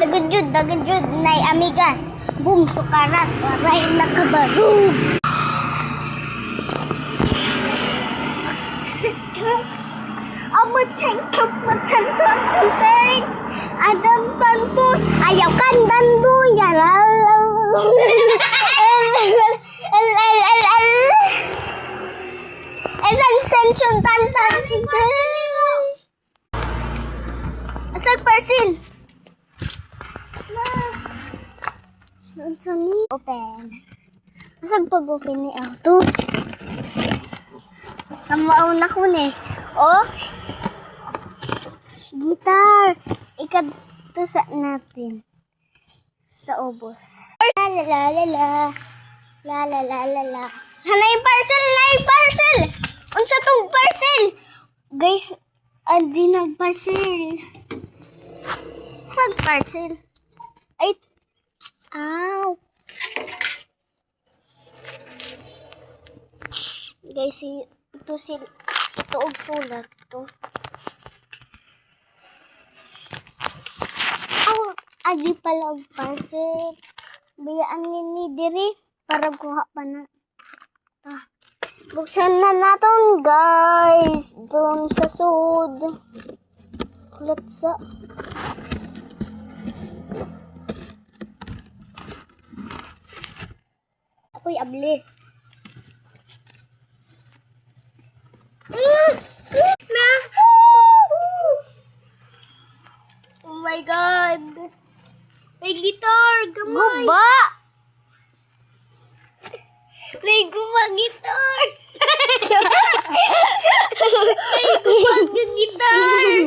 dagad jud nay amigas. Boom sukarat waray nakabarug. Abot siyang kapatan tantay. Adam tanto ayaw kan dandu yaral. Elan sension tantan chinchay. Asag persil. Sony open. Asag pag-open ni auto. Kamao na ko ni. Oh. Gitar. Ikatusa natin. Sa ubos. La la la la la. La la la la la. Hanay parcel, nay parcel. Unsa tong parcel? Guys, andi nang parcel. Saan parcel? Ay, ow. Guys, ito og sulat to. Oh, adi pala og parcel. Biyaan ni diri para kuha pa na. Buksan na natin, guys. Doon sa sud. Kulat sa. Ako'y abli. Na! Oh my God! May gitar! Gamay! Guba! May guba gitar! May guba gitar!